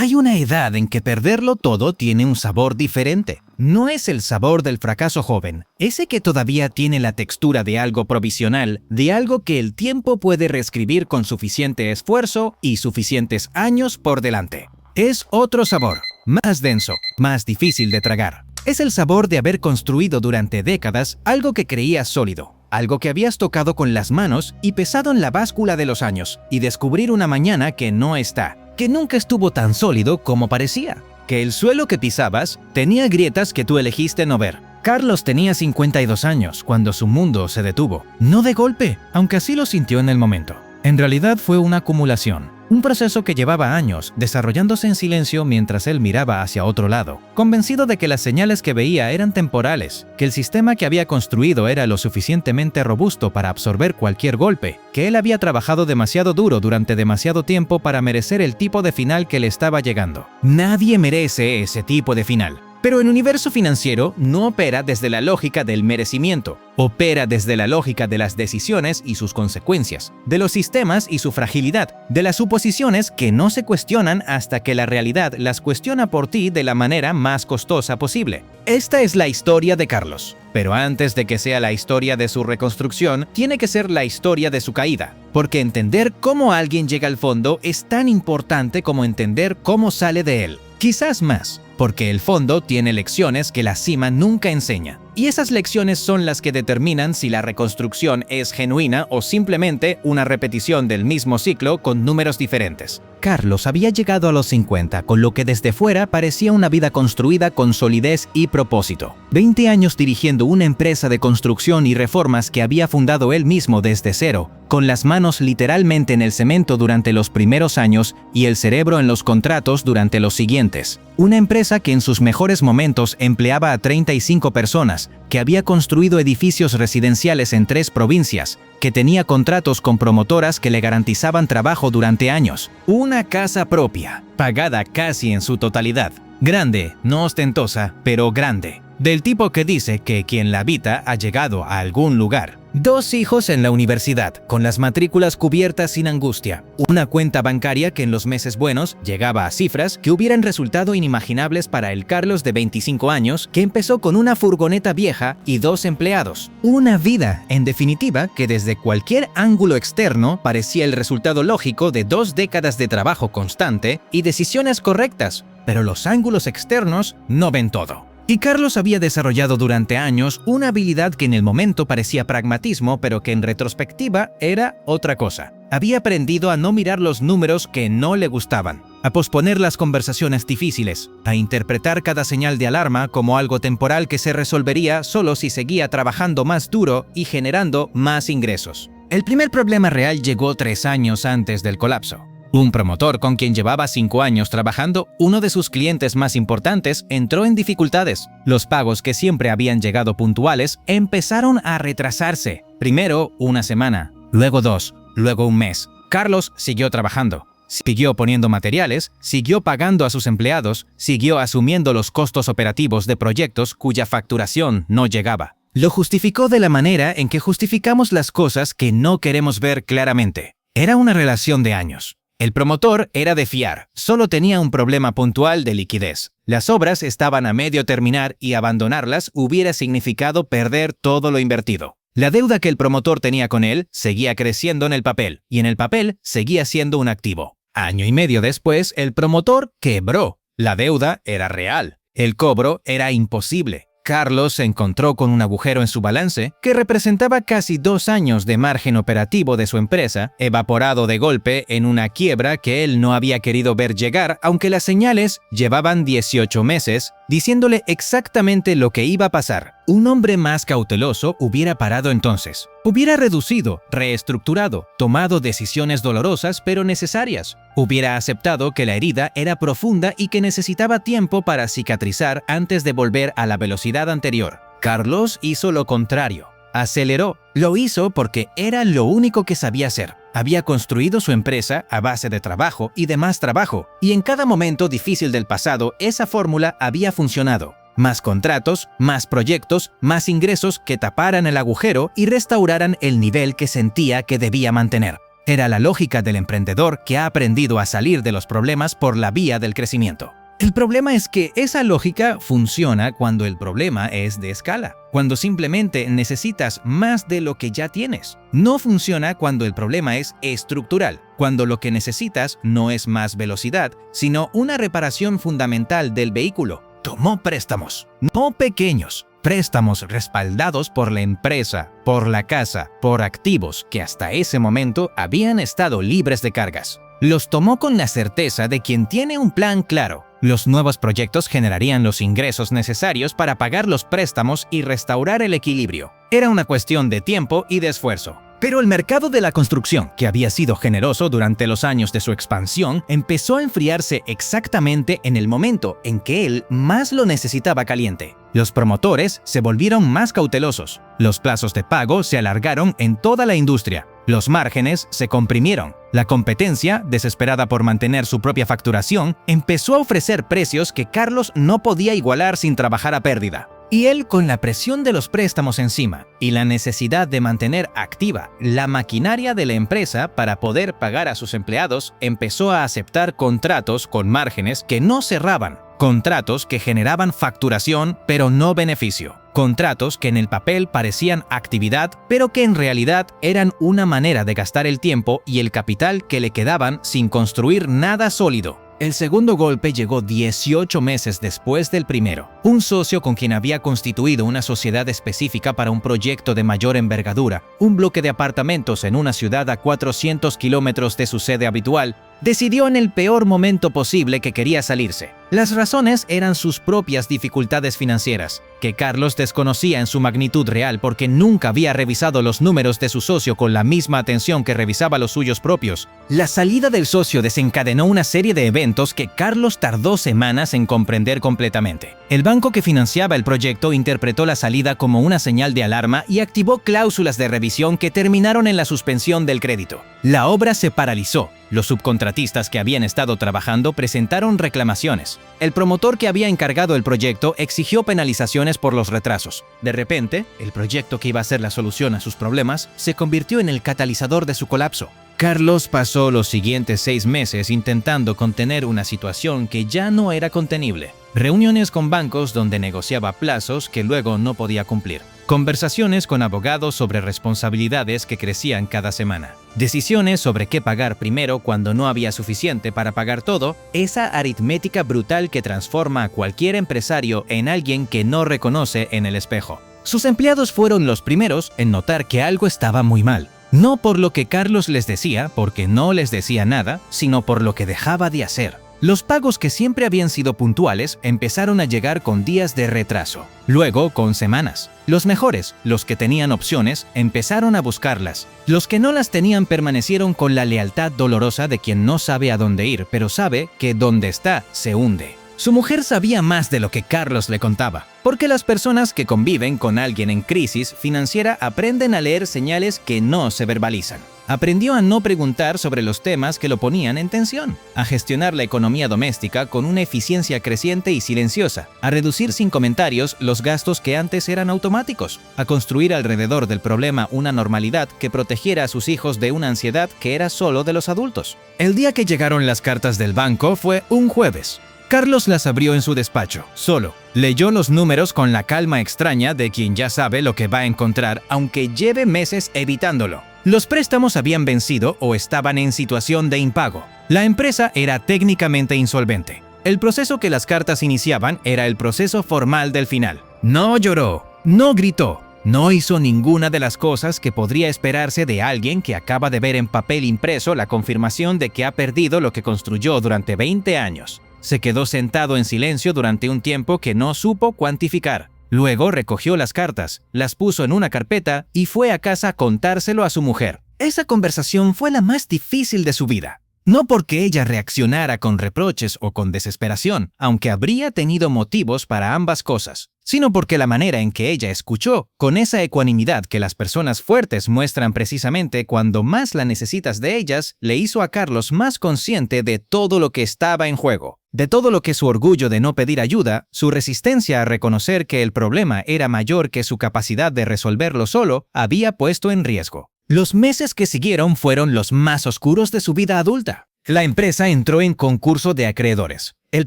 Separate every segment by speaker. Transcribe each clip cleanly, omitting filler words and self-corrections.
Speaker 1: Hay una edad en que perderlo todo tiene un sabor diferente. No es el sabor del fracaso joven, ese que todavía tiene la textura de algo provisional, de algo que el tiempo puede reescribir con suficiente esfuerzo y suficientes años por delante. Es otro sabor, más denso, más difícil de tragar. Es el sabor de haber construido durante décadas algo que creías sólido, algo que habías tocado con las manos y pesado en la báscula de los años, y descubrir una mañana que no está, que nunca estuvo tan sólido como parecía, que el suelo que pisabas tenía grietas que tú elegiste no ver. Carlos tenía 52 años cuando su mundo se detuvo, no de golpe, aunque así lo sintió en el momento. En realidad fue una acumulación, un proceso que llevaba años desarrollándose en silencio mientras él miraba hacia otro lado, convencido de que las señales que veía eran temporales, que el sistema que había construido era lo suficientemente robusto para absorber cualquier golpe, que él había trabajado demasiado duro durante demasiado tiempo para merecer el tipo de final que le estaba llegando. Nadie merece ese tipo de final. Pero el universo financiero no opera desde la lógica del merecimiento, opera desde la lógica de las decisiones y sus consecuencias, de los sistemas y su fragilidad, de las suposiciones que no se cuestionan hasta que la realidad las cuestiona por ti de la manera más costosa posible. Esta es la historia de Carlos. Pero antes de que sea la historia de su reconstrucción, tiene que ser la historia de su caída. Porque entender cómo alguien llega al fondo es tan importante como entender cómo sale de él. Quizás más, porque el fondo tiene lecciones que la cima nunca enseña. Y esas lecciones son las que determinan si la reconstrucción es genuina o simplemente una repetición del mismo ciclo con números diferentes. Carlos había llegado a los 50 con lo que desde fuera parecía una vida construida con solidez y propósito. 20 años dirigiendo una empresa de construcción y reformas que había fundado él mismo desde cero, con las manos literalmente en el cemento durante los primeros años y el cerebro en los contratos durante los siguientes. Una empresa que en sus mejores momentos empleaba a 35 personas, que había construido edificios residenciales en 3 provincias, que tenía contratos con promotoras que le garantizaban trabajo durante años. Una casa propia, pagada casi en su totalidad. Grande, no ostentosa, pero grande. Del tipo que dice que quien la habita ha llegado a algún lugar. 2 hijos en la universidad, con las matrículas cubiertas sin angustia. Una cuenta bancaria que en los meses buenos llegaba a cifras que hubieran resultado inimaginables para el Carlos de 25 años, que empezó con una furgoneta vieja y 2 empleados. Una vida, en definitiva, que desde cualquier ángulo externo parecía el resultado lógico de 2 décadas de trabajo constante y decisiones correctas, pero los ángulos externos no ven todo. Y Carlos había desarrollado durante años una habilidad que en el momento parecía pragmatismo, pero que en retrospectiva era otra cosa. Había aprendido a no mirar los números que no le gustaban, a posponer las conversaciones difíciles, a interpretar cada señal de alarma como algo temporal que se resolvería solo si seguía trabajando más duro y generando más ingresos. El primer problema real llegó 3 años antes del colapso. Un promotor con quien llevaba 5 años trabajando, uno de sus clientes más importantes, entró en dificultades. Los pagos que siempre habían llegado puntuales empezaron a retrasarse. Primero 1 semana, luego 2, luego 1 mes. Carlos siguió trabajando. Siguió poniendo materiales, siguió pagando a sus empleados, siguió asumiendo los costos operativos de proyectos cuya facturación no llegaba. Lo justificó de la manera en que justificamos las cosas que no queremos ver claramente. Era una relación de años. El promotor era de fiar, solo tenía un problema puntual de liquidez. Las obras estaban a medio terminar y abandonarlas hubiera significado perder todo lo invertido. La deuda que el promotor tenía con él seguía creciendo en el papel, y en el papel seguía siendo un activo. Año y medio después, el promotor quebró. La deuda era real. El cobro era imposible. Carlos se encontró con un agujero en su balance que representaba casi 2 años de margen operativo de su empresa, evaporado de golpe en una quiebra que él no había querido ver llegar, aunque las señales llevaban 18 meses, diciéndole exactamente lo que iba a pasar. Un hombre más cauteloso hubiera parado entonces. Hubiera reducido, reestructurado, tomado decisiones dolorosas pero necesarias. Hubiera aceptado que la herida era profunda y que necesitaba tiempo para cicatrizar antes de volver a la velocidad anterior. Carlos hizo lo contrario. Aceleró. Lo hizo porque era lo único que sabía hacer. Había construido su empresa a base de trabajo y de más trabajo, y en cada momento difícil del pasado esa fórmula había funcionado. Más contratos, más proyectos, más ingresos que taparan el agujero y restauraran el nivel que sentía que debía mantener. Era la lógica del emprendedor que ha aprendido a salir de los problemas por la vía del crecimiento. El problema es que esa lógica funciona cuando el problema es de escala, cuando simplemente necesitas más de lo que ya tienes. No funciona cuando el problema es estructural, cuando lo que necesitas no es más velocidad, sino una reparación fundamental del vehículo. Tomó préstamos, no pequeños, préstamos respaldados por la empresa, por la casa, por activos que hasta ese momento habían estado libres de cargas. Los tomó con la certeza de quien tiene un plan claro. Los nuevos proyectos generarían los ingresos necesarios para pagar los préstamos y restaurar el equilibrio. Era una cuestión de tiempo y de esfuerzo. Pero el mercado de la construcción, que había sido generoso durante los años de su expansión, empezó a enfriarse exactamente en el momento en que él más lo necesitaba caliente. Los promotores se volvieron más cautelosos. Los plazos de pago se alargaron en toda la industria. Los márgenes se comprimieron. La competencia, desesperada por mantener su propia facturación, empezó a ofrecer precios que Carlos no podía igualar sin trabajar a pérdida. Y él, con la presión de los préstamos encima y la necesidad de mantener activa la maquinaria de la empresa para poder pagar a sus empleados, empezó a aceptar contratos con márgenes que no cerraban, contratos que generaban facturación pero no beneficio, contratos que en el papel parecían actividad pero que en realidad eran una manera de gastar el tiempo y el capital que le quedaban sin construir nada sólido. El segundo golpe llegó 18 meses después del primero. Un socio con quien había constituido una sociedad específica para un proyecto de mayor envergadura, un bloque de apartamentos en una ciudad a 400 kilómetros de su sede habitual, decidió en el peor momento posible que quería salirse. Las razones eran sus propias dificultades financieras, que Carlos desconocía en su magnitud real porque nunca había revisado los números de su socio con la misma atención que revisaba los suyos propios. La salida del socio desencadenó una serie de eventos que Carlos tardó semanas en comprender completamente. El banco que financiaba el proyecto interpretó la salida como una señal de alarma y activó cláusulas de revisión que terminaron en la suspensión del crédito. La obra se paralizó. Los subcontratistas que habían estado trabajando presentaron reclamaciones. El promotor que había encargado el proyecto exigió penalizaciones por los retrasos. De repente, el proyecto que iba a ser la solución a sus problemas se convirtió en el catalizador de su colapso. Carlos pasó los siguientes 6 meses intentando contener una situación que ya no era contenible. Reuniones con bancos donde negociaba plazos que luego no podía cumplir. Conversaciones con abogados sobre responsabilidades que crecían cada semana. Decisiones sobre qué pagar primero cuando no había suficiente para pagar todo. Esa aritmética brutal que transforma a cualquier empresario en alguien que no reconoce en el espejo. Sus empleados fueron los primeros en notar que algo estaba muy mal. No por lo que Carlos les decía, porque no les decía nada, sino por lo que dejaba de hacer. Los pagos que siempre habían sido puntuales empezaron a llegar con días de retraso, luego con semanas. Los mejores, los que tenían opciones, empezaron a buscarlas. Los que no las tenían permanecieron con la lealtad dolorosa de quien no sabe a dónde ir, pero sabe que donde está se hunde. Su mujer sabía más de lo que Carlos le contaba, porque las personas que conviven con alguien en crisis financiera aprenden a leer señales que no se verbalizan. Aprendió a no preguntar sobre los temas que lo ponían en tensión, a gestionar la economía doméstica con una eficiencia creciente y silenciosa, a reducir sin comentarios los gastos que antes eran automáticos, a construir alrededor del problema una normalidad que protegiera a sus hijos de una ansiedad que era solo de los adultos. El día que llegaron las cartas del banco fue un jueves. Carlos las abrió en su despacho, solo. Leyó los números con la calma extraña de quien ya sabe lo que va a encontrar, aunque lleve meses evitándolo. Los préstamos habían vencido o estaban en situación de impago. La empresa era técnicamente insolvente. El proceso que las cartas iniciaban era el proceso formal del final. No lloró, no gritó, no hizo ninguna de las cosas que podría esperarse de alguien que acaba de ver en papel impreso la confirmación de que ha perdido lo que construyó durante 20 años. Se quedó sentado en silencio durante un tiempo que no supo cuantificar. Luego recogió las cartas, las puso en una carpeta y fue a casa a contárselo a su mujer. Esa conversación fue la más difícil de su vida. No porque ella reaccionara con reproches o con desesperación, aunque habría tenido motivos para ambas cosas, sino porque la manera en que ella escuchó, con esa ecuanimidad que las personas fuertes muestran precisamente cuando más la necesitas de ellas, le hizo a Carlos más consciente de todo lo que estaba en juego. De todo lo que su orgullo de no pedir ayuda, su resistencia a reconocer que el problema era mayor que su capacidad de resolverlo solo, había puesto en riesgo. Los meses que siguieron fueron los más oscuros de su vida adulta. La empresa entró en concurso de acreedores. El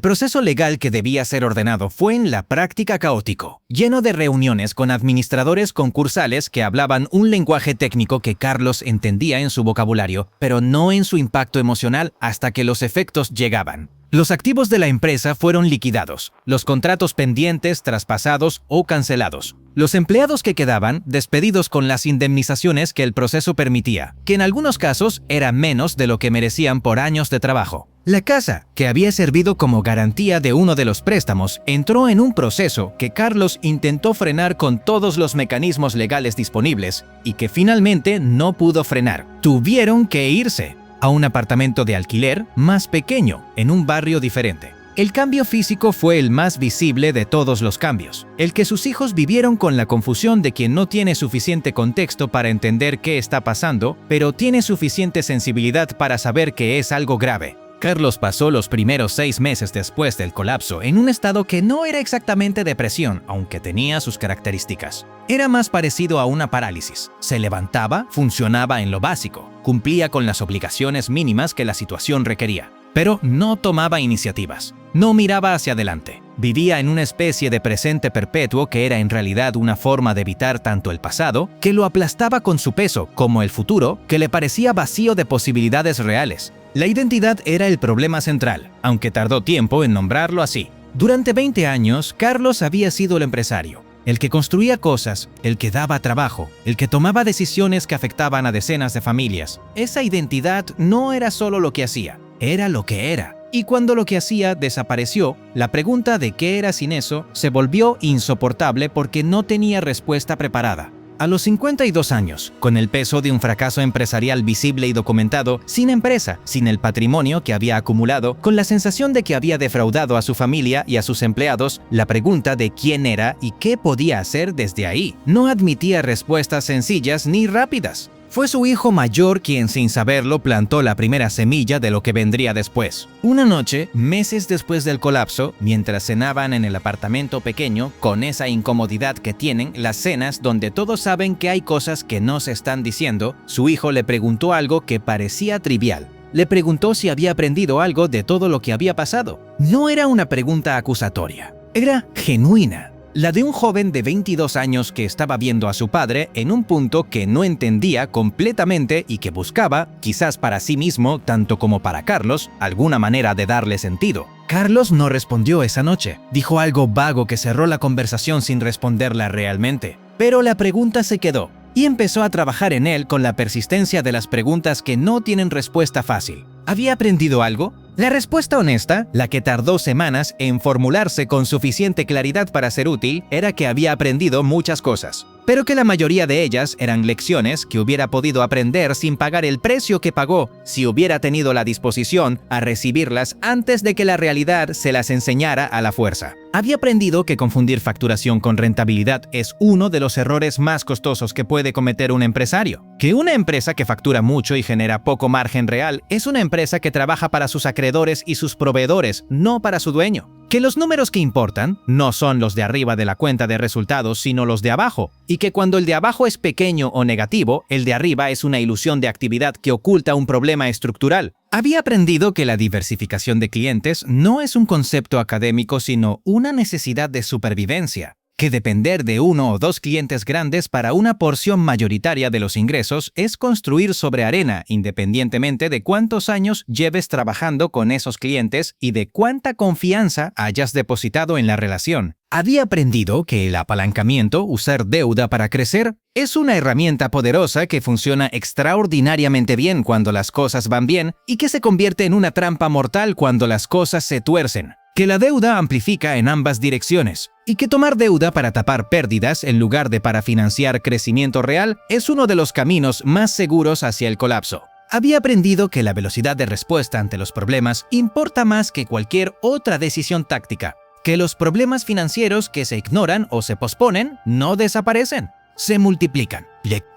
Speaker 1: proceso legal que debía ser ordenado fue en la práctica caótico, lleno de reuniones con administradores concursales que hablaban un lenguaje técnico que Carlos entendía en su vocabulario, pero no en su impacto emocional hasta que los efectos llegaban. Los activos de la empresa fueron liquidados, los contratos pendientes traspasados o cancelados. Los empleados que quedaban despedidos con las indemnizaciones que el proceso permitía, que en algunos casos era menos de lo que merecían por años de trabajo. La casa, que había servido como garantía de uno de los préstamos, entró en un proceso que Carlos intentó frenar con todos los mecanismos legales disponibles y que finalmente no pudo frenar. Tuvieron que irse a un apartamento de alquiler más pequeño, en un barrio diferente. El cambio físico fue el más visible de todos los cambios, el que sus hijos vivieron con la confusión de quien no tiene suficiente contexto para entender qué está pasando, pero tiene suficiente sensibilidad para saber que es algo grave. Carlos pasó los primeros 6 meses después del colapso en un estado que no era exactamente depresión, aunque tenía sus características. Era más parecido a una parálisis. Se levantaba, funcionaba en lo básico, cumplía con las obligaciones mínimas que la situación requería, pero no tomaba iniciativas, no miraba hacia adelante. Vivía en una especie de presente perpetuo que era en realidad una forma de evitar tanto el pasado, que lo aplastaba con su peso, como el futuro, que le parecía vacío de posibilidades reales. La identidad era el problema central, aunque tardó tiempo en nombrarlo así. Durante 20 años, Carlos había sido el empresario, el que construía cosas, el que daba trabajo, el que tomaba decisiones que afectaban a decenas de familias. Esa identidad no era solo lo que hacía, era lo que era. Y cuando lo que hacía desapareció, la pregunta de qué era sin eso se volvió insoportable porque no tenía respuesta preparada. A los 52 años, con el peso de un fracaso empresarial visible y documentado, sin empresa, sin el patrimonio que había acumulado, con la sensación de que había defraudado a su familia y a sus empleados, la pregunta de quién era y qué podía hacer desde ahí no admitía respuestas sencillas ni rápidas. Fue su hijo mayor quien, sin saberlo, plantó la primera semilla de lo que vendría después. Una noche, meses después del colapso, mientras cenaban en el apartamento pequeño, con esa incomodidad que tienen las cenas donde todos saben que hay cosas que no se están diciendo, su hijo le preguntó algo que parecía trivial. Le preguntó si había aprendido algo de todo lo que había pasado. No era una pregunta acusatoria, era genuina. La de un joven de 22 años que estaba viendo a su padre en un punto que no entendía completamente y que buscaba, quizás para sí mismo, tanto como para Carlos, alguna manera de darle sentido. Carlos no respondió esa noche. Dijo algo vago que cerró la conversación sin responderla realmente. Pero la pregunta se quedó y empezó a trabajar en él con la persistencia de las preguntas que no tienen respuesta fácil. ¿Había aprendido algo? La respuesta honesta, la que tardó semanas en formularse con suficiente claridad para ser útil, era que había aprendido muchas cosas, pero que la mayoría de ellas eran lecciones que hubiera podido aprender sin pagar el precio que pagó si hubiera tenido la disposición a recibirlas antes de que la realidad se las enseñara a la fuerza. Había aprendido que confundir facturación con rentabilidad es uno de los errores más costosos que puede cometer un empresario. Que una empresa que factura mucho y genera poco margen real es una empresa que trabaja para sus acreedores y sus proveedores, no para su dueño. Que los números que importan no son los de arriba de la cuenta de resultados, sino los de abajo, y que cuando el de abajo es pequeño o negativo, el de arriba es una ilusión de actividad que oculta un problema estructural. Había aprendido que la diversificación de clientes no es un concepto académico, sino una necesidad de supervivencia. Que depender de 1 o 2 clientes grandes para una porción mayoritaria de los ingresos es construir sobre arena, independientemente de cuántos años lleves trabajando con esos clientes y de cuánta confianza hayas depositado en la relación. Había aprendido que el apalancamiento, usar deuda para crecer, es una herramienta poderosa que funciona extraordinariamente bien cuando las cosas van bien y que se convierte en una trampa mortal cuando las cosas se tuercen. Que la deuda amplifica en ambas direcciones, y que tomar deuda para tapar pérdidas en lugar de para financiar crecimiento real es uno de los caminos más seguros hacia el colapso. Había aprendido que la velocidad de respuesta ante los problemas importa más que cualquier otra decisión táctica, que los problemas financieros que se ignoran o se posponen no desaparecen, se multiplican.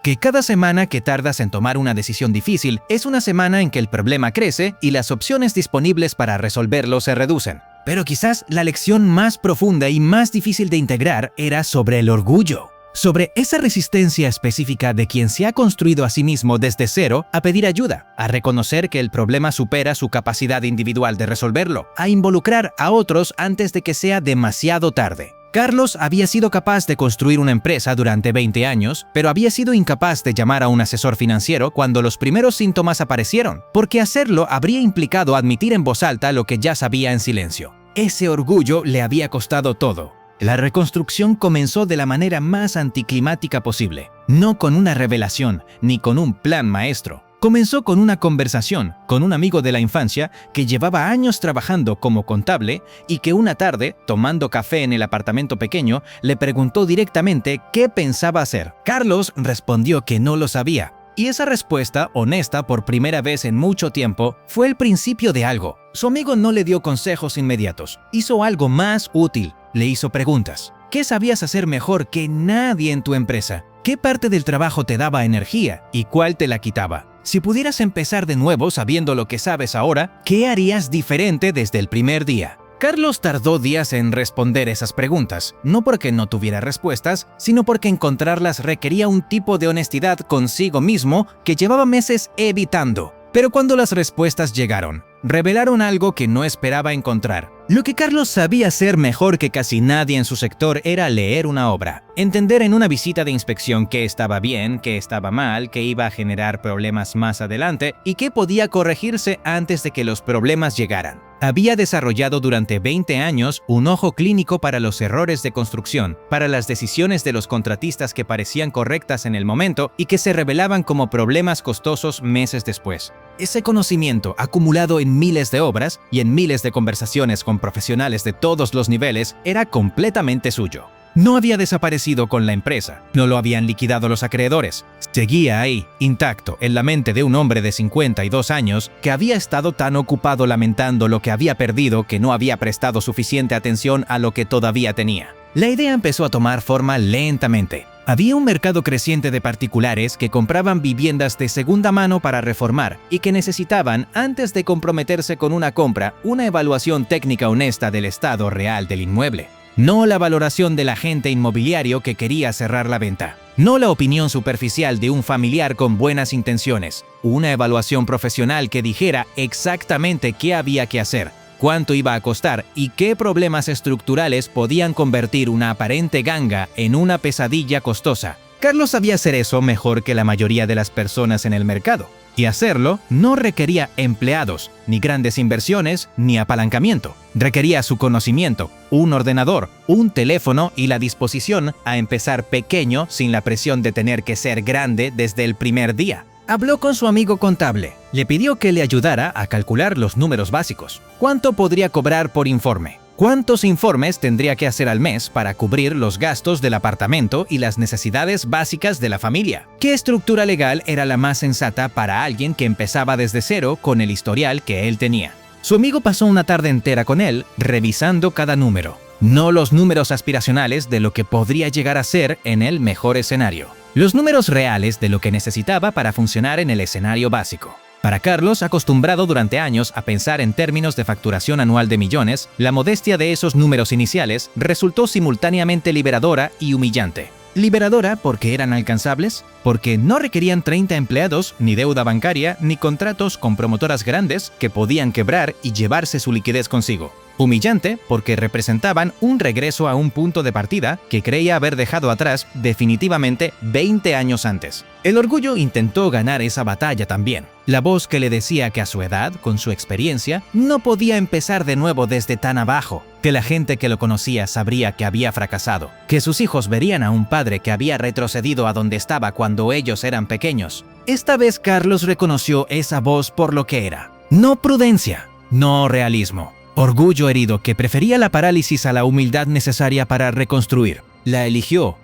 Speaker 1: Que cada semana que tardas en tomar una decisión difícil es una semana en que el problema crece y las opciones disponibles para resolverlo se reducen. Pero quizás la lección más profunda y más difícil de integrar era sobre el orgullo. sobre esa resistencia específica de quien se ha construido a sí mismo desde cero a pedir ayuda, a reconocer que el problema supera su capacidad individual de resolverlo, a involucrar a otros antes de que sea demasiado tarde. Carlos había sido capaz de construir una empresa durante 20 años, pero había sido incapaz de llamar a un asesor financiero cuando los primeros síntomas aparecieron, porque hacerlo habría implicado admitir en voz alta lo que ya sabía en silencio. Ese orgullo le había costado todo. La reconstrucción comenzó de la manera más anticlimática posible, no con una revelación ni con un plan maestro. Comenzó con una conversación con un amigo de la infancia que llevaba años trabajando como contable y que una tarde, tomando café en el apartamento pequeño, le preguntó directamente qué pensaba hacer. Carlos respondió que no lo sabía. Y esa respuesta, honesta por primera vez en mucho tiempo, fue el principio de algo. Su amigo no le dio consejos inmediatos, hizo algo más útil, le hizo preguntas. ¿Qué sabías hacer mejor que nadie en tu empresa? ¿Qué parte del trabajo te daba energía y cuál te la quitaba? Si pudieras empezar de nuevo sabiendo lo que sabes ahora, ¿qué harías diferente desde el primer día? Carlos tardó días en responder esas preguntas, no porque no tuviera respuestas, sino porque encontrarlas requería un tipo de honestidad consigo mismo que llevaba meses evitando. Pero cuando las respuestas llegaron, revelaron algo que no esperaba encontrar. Lo que Carlos sabía hacer mejor que casi nadie en su sector era leer una obra, entender en una visita de inspección qué estaba bien, qué estaba mal, qué iba a generar problemas más adelante y qué podía corregirse antes de que los problemas llegaran. Había desarrollado durante 20 años un ojo clínico para los errores de construcción, para las decisiones de los contratistas que parecían correctas en el momento y que se revelaban como problemas costosos meses después. Ese conocimiento, acumulado en miles de obras y en miles de conversaciones con profesionales de todos los niveles, era completamente suyo. No había desaparecido con la empresa, no lo habían liquidado los acreedores. Seguía ahí, intacto, en la mente de un hombre de 52 años que había estado tan ocupado lamentando lo que había perdido que no había prestado suficiente atención a lo que todavía tenía. La idea empezó a tomar forma lentamente. Había un mercado creciente de particulares que compraban viviendas de segunda mano para reformar y que necesitaban, antes de comprometerse con una compra, una evaluación técnica honesta del estado real del inmueble. No la valoración del agente inmobiliario que quería cerrar la venta. No la opinión superficial de un familiar con buenas intenciones. Una evaluación profesional que dijera exactamente qué había que hacer, cuánto iba a costar y qué problemas estructurales podían convertir una aparente ganga en una pesadilla costosa. Carlos sabía hacer eso mejor que la mayoría de las personas en el mercado. Y hacerlo no requería empleados, ni grandes inversiones, ni apalancamiento. Requería su conocimiento, un ordenador, un teléfono y la disposición a empezar pequeño sin la presión de tener que ser grande desde el primer día. Habló con su amigo contable. Le pidió que le ayudara a calcular los números básicos. ¿Cuánto podría cobrar por informe? ¿Cuántos informes tendría que hacer al mes para cubrir los gastos del apartamento y las necesidades básicas de la familia? ¿Qué estructura legal era la más sensata para alguien que empezaba desde cero con el historial que él tenía? Su amigo pasó una tarde entera con él, revisando cada número. No los números aspiracionales de lo que podría llegar a ser en el mejor escenario. Los números reales de lo que necesitaba para funcionar en el escenario básico. Para Carlos, acostumbrado durante años a pensar en términos de facturación anual de millones, la modestia de esos números iniciales resultó simultáneamente liberadora y humillante. Liberadora porque eran alcanzables, porque no requerían 30 empleados, ni deuda bancaria, ni contratos con promotoras grandes que podían quebrar y llevarse su liquidez consigo. Humillante porque representaban un regreso a un punto de partida que creía haber dejado atrás definitivamente 20 años antes. El orgullo intentó ganar esa batalla también. La voz que le decía que a su edad, con su experiencia, no podía empezar de nuevo desde tan abajo, que la gente que lo conocía sabría que había fracasado, que sus hijos verían a un padre que había retrocedido a donde estaba cuando ellos eran pequeños. Esta vez Carlos reconoció esa voz por lo que era. No prudencia, no realismo. Orgullo herido que prefería la parálisis a la humildad necesaria para reconstruir. La eligió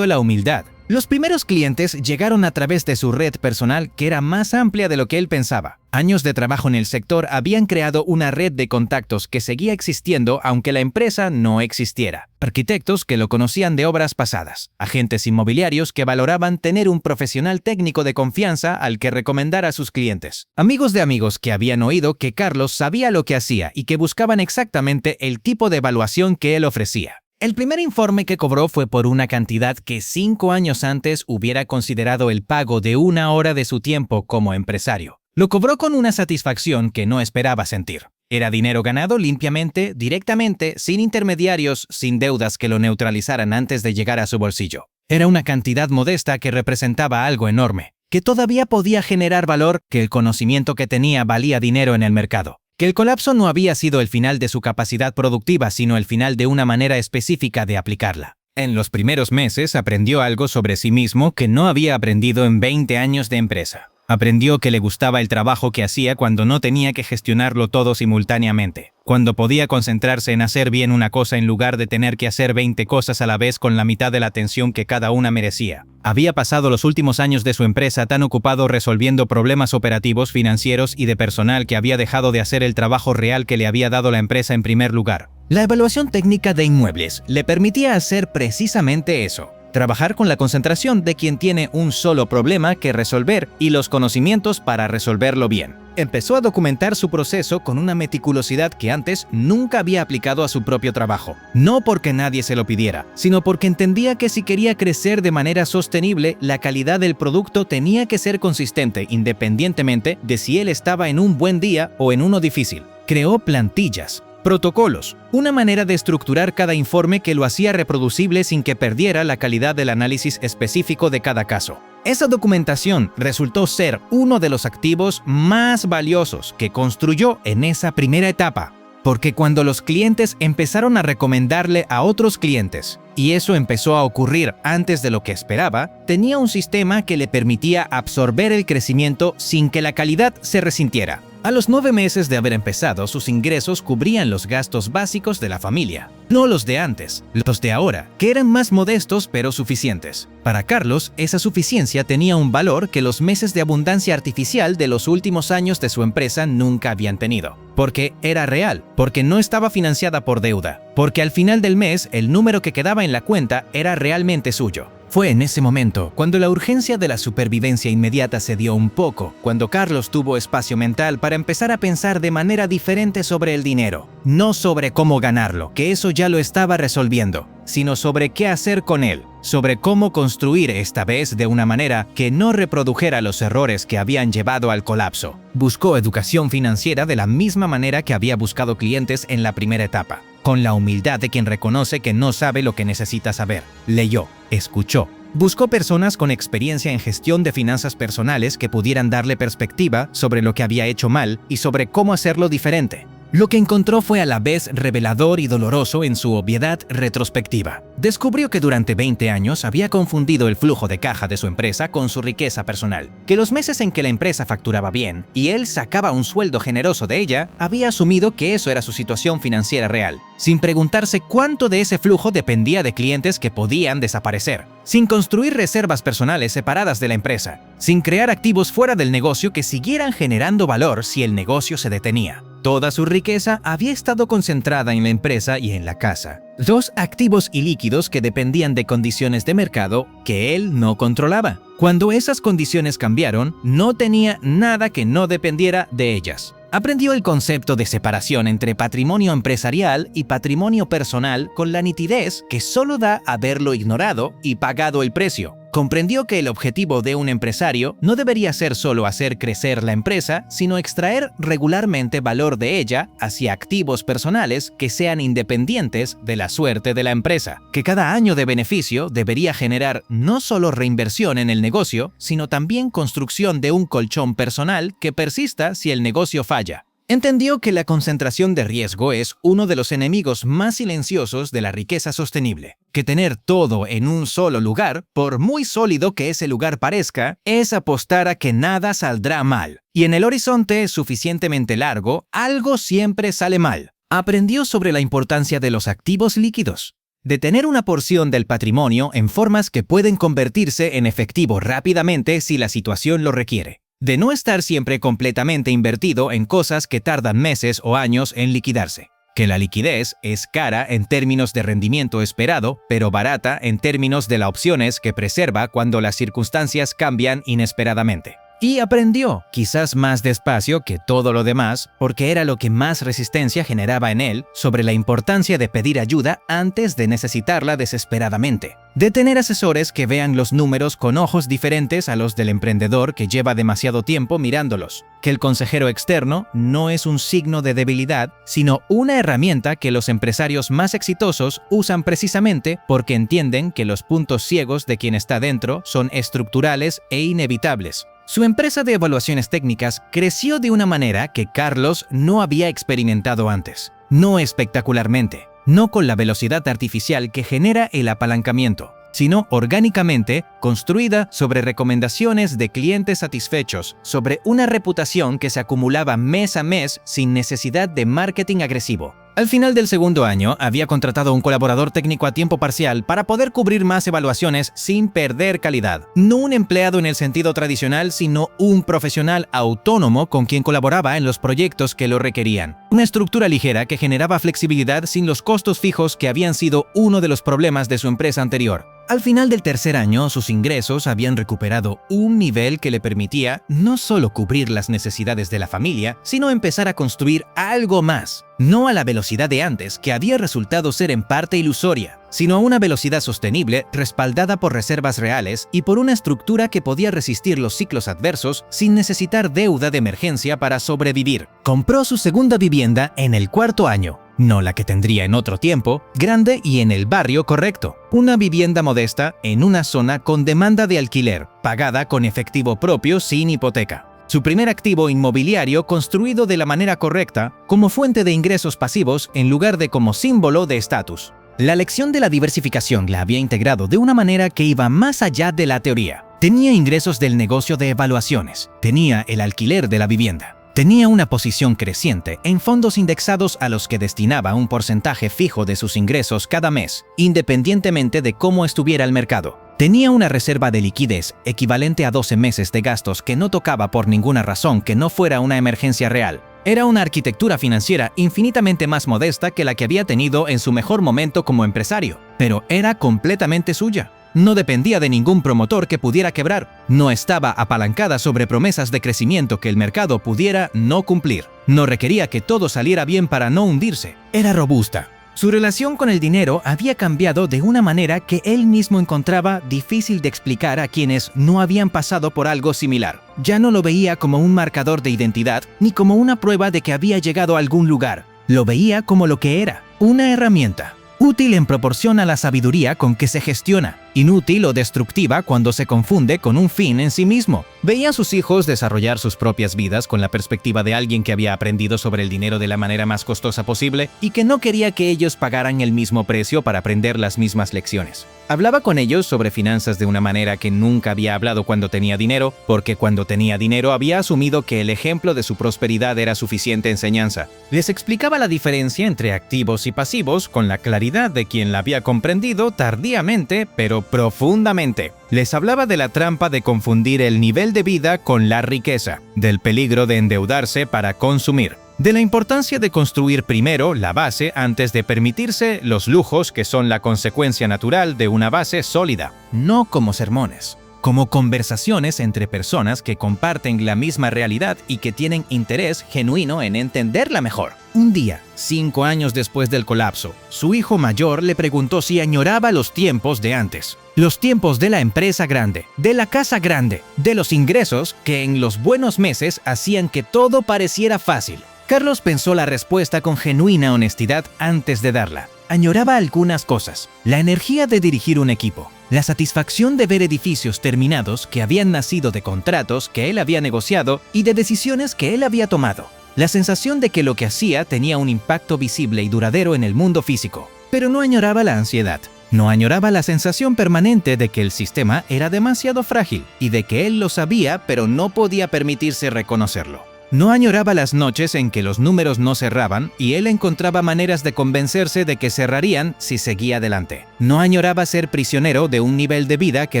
Speaker 1: la humildad. Los primeros clientes llegaron a través de su red personal que era más amplia de lo que él pensaba. Años de trabajo en el sector habían creado una red de contactos que seguía existiendo aunque la empresa no existiera. Arquitectos que lo conocían de obras pasadas, agentes inmobiliarios que valoraban tener un profesional técnico de confianza al que recomendar a sus clientes. Amigos de amigos que habían oído que Carlos sabía lo que hacía y que buscaban exactamente el tipo de evaluación que él ofrecía. El primer informe que cobró fue por una cantidad que 5 años antes hubiera considerado el pago de 1 hora de su tiempo como empresario. Lo cobró con una satisfacción que no esperaba sentir. Era dinero ganado limpiamente, directamente, sin intermediarios, sin deudas que lo neutralizaran antes de llegar a su bolsillo. Era una cantidad modesta que representaba algo enorme, que todavía podía generar valor, que el conocimiento que tenía valía dinero en el mercado, que el colapso no había sido el final de su capacidad productiva, sino el final de una manera específica de aplicarla. En los primeros meses aprendió algo sobre sí mismo que no había aprendido en 20 años de empresa. Aprendió que le gustaba el trabajo que hacía cuando no tenía que gestionarlo todo simultáneamente, cuando podía concentrarse en hacer bien una cosa en lugar de tener que hacer 20 cosas a la vez con la mitad de la atención que cada una merecía. Había pasado los últimos años de su empresa tan ocupado resolviendo problemas operativos, financieros y de personal que había dejado de hacer el trabajo real que le había dado la empresa en primer lugar. La evaluación técnica de inmuebles le permitía hacer precisamente eso. Trabajar con la concentración de quien tiene un solo problema que resolver y los conocimientos para resolverlo bien. Empezó a documentar su proceso con una meticulosidad que antes nunca había aplicado a su propio trabajo. No porque nadie se lo pidiera, sino porque entendía que si quería crecer de manera sostenible, la calidad del producto tenía que ser consistente independientemente de si él estaba en un buen día o en uno difícil. Creó plantillas, protocolos, una manera de estructurar cada informe que lo hacía reproducible sin que perdiera la calidad del análisis específico de cada caso. Esa documentación resultó ser uno de los activos más valiosos que construyó en esa primera etapa, porque cuando los clientes empezaron a recomendarle a otros clientes, y eso empezó a ocurrir antes de lo que esperaba, tenía un sistema que le permitía absorber el crecimiento sin que la calidad se resintiera. A los 9 meses de haber empezado, sus ingresos cubrían los gastos básicos de la familia. No los de antes, los de ahora, que eran más modestos pero suficientes. Para Carlos, esa suficiencia tenía un valor que los meses de abundancia artificial de los últimos años de su empresa nunca habían tenido. Porque era real, porque no estaba financiada por deuda, porque al final del mes el número que quedaba en la cuenta era realmente suyo. Fue en ese momento, cuando la urgencia de la supervivencia inmediata se dio un poco, cuando Carlos tuvo espacio mental para empezar a pensar de manera diferente sobre el dinero. No sobre cómo ganarlo, que eso ya lo estaba resolviendo, sino sobre qué hacer con él, sobre cómo construir esta vez de una manera que no reprodujera los errores que habían llevado al colapso. Buscó educación financiera de la misma manera que había buscado clientes en la primera etapa, con la humildad de quien reconoce que no sabe lo que necesita saber. Leyó, escuchó. Buscó personas con experiencia en gestión de finanzas personales que pudieran darle perspectiva sobre lo que había hecho mal y sobre cómo hacerlo diferente. Lo que encontró fue a la vez revelador y doloroso en su obviedad retrospectiva. Descubrió que durante 20 años había confundido el flujo de caja de su empresa con su riqueza personal, que los meses en que la empresa facturaba bien y él sacaba un sueldo generoso de ella, había asumido que eso era su situación financiera real, sin preguntarse cuánto de ese flujo dependía de clientes que podían desaparecer, sin construir reservas personales separadas de la empresa, sin crear activos fuera del negocio que siguieran generando valor si el negocio se detenía. Toda su riqueza había estado concentrada en la empresa y en la casa, dos activos ilíquidos que dependían de condiciones de mercado que él no controlaba. Cuando esas condiciones cambiaron, no tenía nada que no dependiera de ellas. Aprendió el concepto de separación entre patrimonio empresarial y patrimonio personal con la nitidez que solo da haberlo ignorado y pagado el precio. Comprendió que el objetivo de un empresario no debería ser solo hacer crecer la empresa, sino extraer regularmente valor de ella hacia activos personales que sean independientes de la suerte de la empresa, que cada año de beneficio debería generar no solo reinversión en el negocio, sino también construcción de un colchón personal que persista si el negocio falla. Entendió que la concentración de riesgo es uno de los enemigos más silenciosos de la riqueza sostenible, que tener todo en un solo lugar, por muy sólido que ese lugar parezca, es apostar a que nada saldrá mal, y en el horizonte suficientemente largo, algo siempre sale mal. Aprendió sobre la importancia de los activos líquidos, de tener una porción del patrimonio en formas que pueden convertirse en efectivo rápidamente si la situación lo requiere. De no estar siempre completamente invertido en cosas que tardan meses o años en liquidarse. Que la liquidez es cara en términos de rendimiento esperado, pero barata en términos de las opciones que preserva cuando las circunstancias cambian inesperadamente. Y aprendió, quizás más despacio que todo lo demás, porque era lo que más resistencia generaba en él, sobre la importancia de pedir ayuda antes de necesitarla desesperadamente. De tener asesores que vean los números con ojos diferentes a los del emprendedor que lleva demasiado tiempo mirándolos. Que el consejero externo no es un signo de debilidad, sino una herramienta que los empresarios más exitosos usan precisamente porque entienden que los puntos ciegos de quien está dentro son estructurales e inevitables. Su empresa de evaluaciones técnicas creció de una manera que Carlos no había experimentado antes. No espectacularmente, no con la velocidad artificial que genera el apalancamiento, sino orgánicamente, construida sobre recomendaciones de clientes satisfechos, sobre una reputación que se acumulaba mes a mes sin necesidad de marketing agresivo. Al final del segundo año, había contratado un colaborador técnico a tiempo parcial para poder cubrir más evaluaciones sin perder calidad. No un empleado en el sentido tradicional, sino un profesional autónomo con quien colaboraba en los proyectos que lo requerían. Una estructura ligera que generaba flexibilidad sin los costos fijos que habían sido uno de los problemas de su empresa anterior. Al final del tercer año, sus ingresos habían recuperado un nivel que le permitía no solo cubrir las necesidades de la familia, sino empezar a construir algo más. No a la velocidad de antes, que había resultado ser en parte ilusoria, sino a una velocidad sostenible respaldada por reservas reales y por una estructura que podía resistir los ciclos adversos sin necesitar deuda de emergencia para sobrevivir. Compró su segunda vivienda en el cuarto año. No la que tendría en otro tiempo, grande y en el barrio correcto. Una vivienda modesta en una zona con demanda de alquiler, pagada con efectivo propio sin hipoteca. Su primer activo inmobiliario construido de la manera correcta, como fuente de ingresos pasivos en lugar de como símbolo de estatus. La lección de la diversificación la había integrado de una manera que iba más allá de la teoría. Tenía ingresos del negocio de evaluaciones, tenía el alquiler de la vivienda. Tenía una posición creciente en fondos indexados a los que destinaba un porcentaje fijo de sus ingresos cada mes, independientemente de cómo estuviera el mercado. Tenía una reserva de liquidez equivalente a 12 meses de gastos que no tocaba por ninguna razón que no fuera una emergencia real. Era una arquitectura financiera infinitamente más modesta que la que había tenido en su mejor momento como empresario, pero era completamente suya. No dependía de ningún promotor que pudiera quebrar. No estaba apalancada sobre promesas de crecimiento que el mercado pudiera no cumplir. No requería que todo saliera bien para no hundirse. Era robusta. Su relación con el dinero había cambiado de una manera que él mismo encontraba difícil de explicar a quienes no habían pasado por algo similar. Ya no lo veía como un marcador de identidad ni como una prueba de que había llegado a algún lugar. Lo veía como lo que era, una herramienta. Útil en proporción a la sabiduría con que se gestiona, inútil o destructiva cuando se confunde con un fin en sí mismo. Veía a sus hijos desarrollar sus propias vidas con la perspectiva de alguien que había aprendido sobre el dinero de la manera más costosa posible y que no quería que ellos pagaran el mismo precio para aprender las mismas lecciones. Hablaba con ellos sobre finanzas de una manera que nunca había hablado cuando tenía dinero, porque cuando tenía dinero había asumido que el ejemplo de su prosperidad era suficiente enseñanza. Les explicaba la diferencia entre activos y pasivos con la claridad de quien la había comprendido tardíamente, pero profundamente. Les hablaba de la trampa de confundir el nivel de vida con la riqueza, del peligro de endeudarse para consumir, de la importancia de construir primero la base antes de permitirse los lujos que son la consecuencia natural de una base sólida. No como sermones, como conversaciones entre personas que comparten la misma realidad y que tienen interés genuino en entenderla mejor. Un día, 5 años después del colapso, su hijo mayor le preguntó si añoraba los tiempos de antes. Los tiempos de la empresa grande, de la casa grande, de los ingresos que en los buenos meses hacían que todo pareciera fácil. Carlos pensó la respuesta con genuina honestidad antes de darla. Añoraba algunas cosas: la energía de dirigir un equipo, la satisfacción de ver edificios terminados que habían nacido de contratos que él había negociado y de decisiones que él había tomado, la sensación de que lo que hacía tenía un impacto visible y duradero en el mundo físico. Pero no añoraba la ansiedad. No añoraba la sensación permanente de que el sistema era demasiado frágil y de que él lo sabía pero no podía permitirse reconocerlo. No añoraba las noches en que los números no cerraban y él encontraba maneras de convencerse de que cerrarían si seguía adelante. No añoraba ser prisionero de un nivel de vida que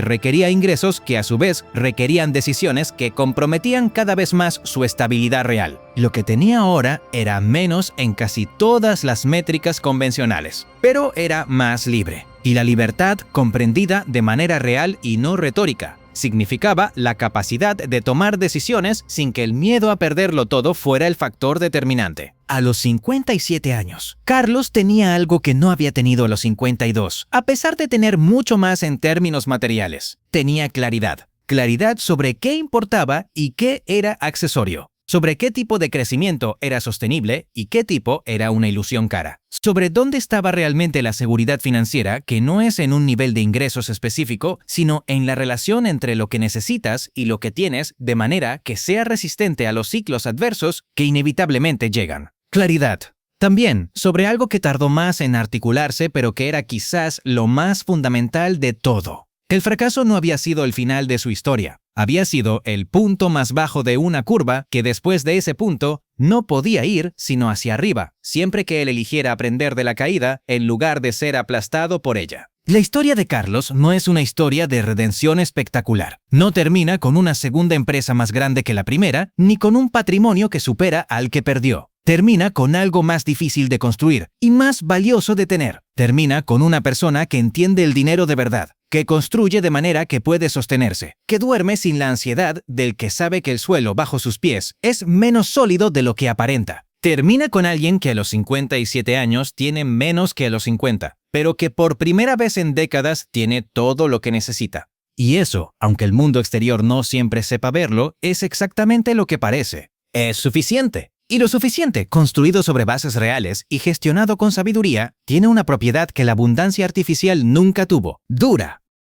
Speaker 1: requería ingresos que a su vez requerían decisiones que comprometían cada vez más su estabilidad real. Lo que tenía ahora era menos en casi todas las métricas convencionales, pero era más libre. Y la libertad comprendida de manera real y no retórica. significaba la capacidad de tomar decisiones sin que el miedo a perderlo todo fuera el factor determinante. A los 57 años, Carlos tenía algo que no había tenido a los 52, a pesar de tener mucho más en términos materiales. Tenía claridad. Claridad sobre qué importaba y qué era accesorio. Sobre qué tipo de crecimiento era sostenible y qué tipo era una ilusión cara. Sobre dónde estaba realmente la seguridad financiera, que no es en un nivel de ingresos específico, sino en la relación entre lo que necesitas y lo que tienes, de manera que sea resistente a los ciclos adversos que inevitablemente llegan. Claridad. También sobre algo que tardó más en articularse, pero que era quizás lo más fundamental de todo. El fracaso no había sido el final de su historia. Había sido el punto más bajo de una curva que después de ese punto no podía ir sino hacia arriba, siempre que él eligiera aprender de la caída en lugar de ser aplastado por ella. La historia de Carlos no es una historia de redención espectacular. No termina con una segunda empresa más grande que la primera, ni con un patrimonio que supera al que perdió. Termina con algo más difícil de construir y más valioso de tener. Termina con una persona que entiende el dinero de verdad, que construye de manera que puede sostenerse, que duerme sin la ansiedad del que sabe que el suelo bajo sus pies es menos sólido de lo que aparenta. Termina con alguien que a los 57 años tiene menos que a los 50, pero que por primera vez en décadas tiene todo lo que necesita. Y eso, aunque el mundo exterior no siempre sepa verlo, es exactamente lo que parece. Es suficiente. Y lo suficiente, construido sobre bases reales y gestionado con sabiduría, tiene una propiedad que la abundancia artificial nunca tuvo: dura.